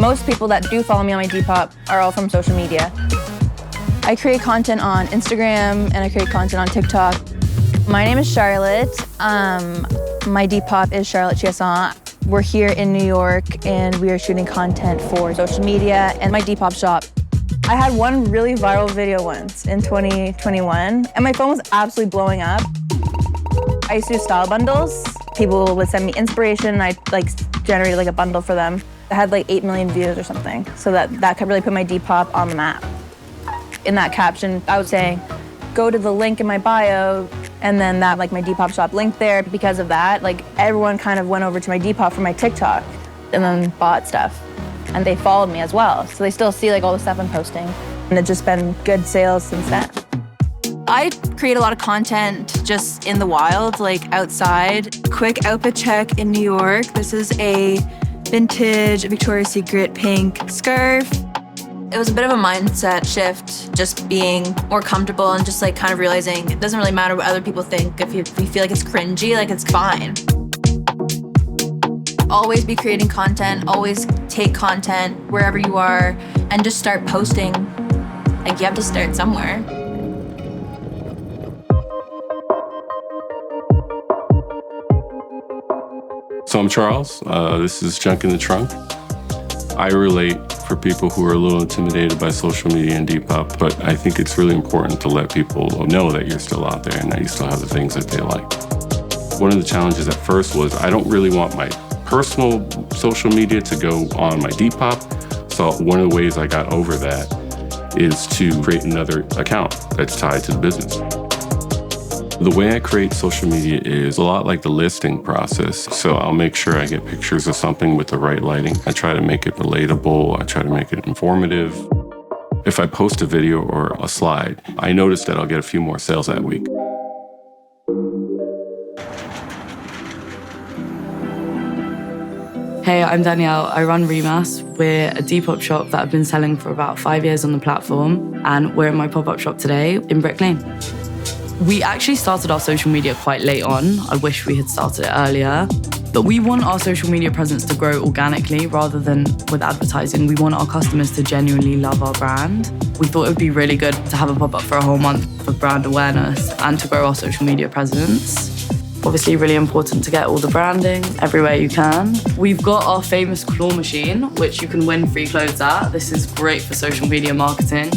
Most people that do follow me on my Depop are all from social media. I create content on Instagram and I create content on TikTok. My name is Charlotte. My Depop is Charlotte Chiasson. We're here in New York and we are shooting content for social media and my Depop shop. I had one really viral video once in 2021 and my phone was absolutely blowing up. I used to do style bundles. People would send me inspiration and I generated a bundle for them. I had 8 million views or something. So that could really put my Depop on the map. In that caption, I would say, go to the link in my bio, and then that my Depop shop link there. Because of that, everyone kind of went over to my Depop for my TikTok and then bought stuff. And they followed me as well. So they still see all the stuff I'm posting. And it's just been good sales since then. I create a lot of content just in the wild, outside. Quick outfit check in New York. This is a vintage Victoria's Secret pink scarf. It was a bit of a mindset shift, just being more comfortable and just kind of realizing it doesn't really matter what other people think. If you feel it's cringy, it's fine. Always be creating content, always take content wherever you are and just start posting. You have to start somewhere. So I'm Charles. This is Junk in the Trunk. I relate for people who are a little intimidated by social media and Depop, but I think it's really important to let people know that you're still out there and that you still have the things that they like. One of the challenges at first was I don't really want my personal social media to go on my Depop. So one of the ways I got over that is to create another account that's tied to the business. The way I create social media is a lot like the listing process. So I'll make sure I get pictures of something with the right lighting. I try to make it relatable. I try to make it informative. If I post a video or a slide, I notice that I'll get a few more sales that week. Hey, I'm Danielle. I run Remas. We're a Depop shop that I've been selling for about 5 years on the platform, and we're in my pop-up shop today in Brick Lane. We actually started our social media quite late on. I wish we had started it earlier. But we want our social media presence to grow organically rather than with advertising. We want our customers to genuinely love our brand. We thought it would be really good to have a pop-up for a whole month for brand awareness and to grow our social media presence. Obviously really important to get all the branding everywhere you can. We've got our famous claw machine, which you can win free clothes at. This is great for social media marketing.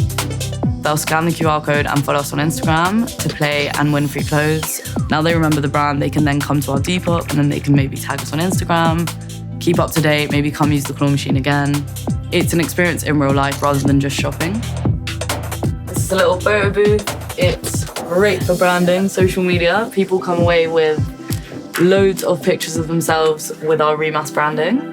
They'll scan the QR code and follow us on Instagram to play and win free clothes. Now they remember the brand, they can then come to our Depop and then they can maybe tag us on Instagram, keep up to date, maybe come use the claw machine again. It's an experience in real life rather than just shopping. This is a little photo booth. It's great for branding, social media. People come away with loads of pictures of themselves with our Remas branding.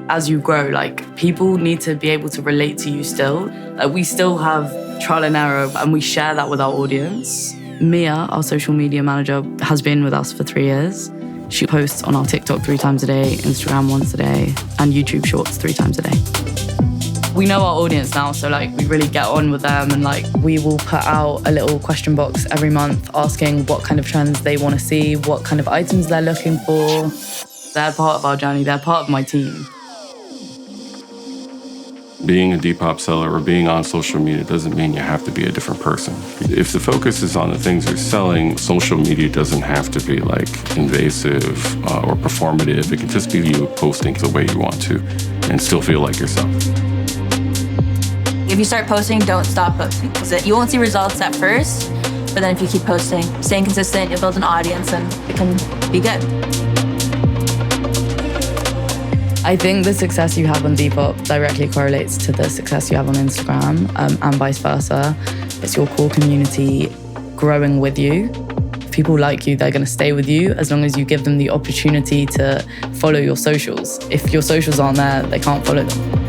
As you grow, people need to be able to relate to you still. We still have trial and error and we share that with our audience. Mia, our social media manager, has been with us for 3 years. She posts on our TikTok 3 times a day, Instagram once a day, and YouTube Shorts 3 times a day. We know our audience now, so we really get on with them and we will put out a little question box every month asking what kind of trends they want to see, what kind of items they're looking for. They're part of our journey, they're part of my team. Being a Depop seller or being on social media doesn't mean you have to be a different person. If the focus is on the things you're selling, social media doesn't have to be invasive or performative. It can just be you posting the way you want to and still feel like yourself. If you start posting, don't stop posting. Because you won't see results at first, but then if you keep posting, staying consistent, you'll build an audience and it can be good. I think the success you have on Depop directly correlates to the success you have on Instagram and vice versa. It's your core community growing with you. If people like you, they're going to stay with you as long as you give them the opportunity to follow your socials. If your socials aren't there, they can't follow them.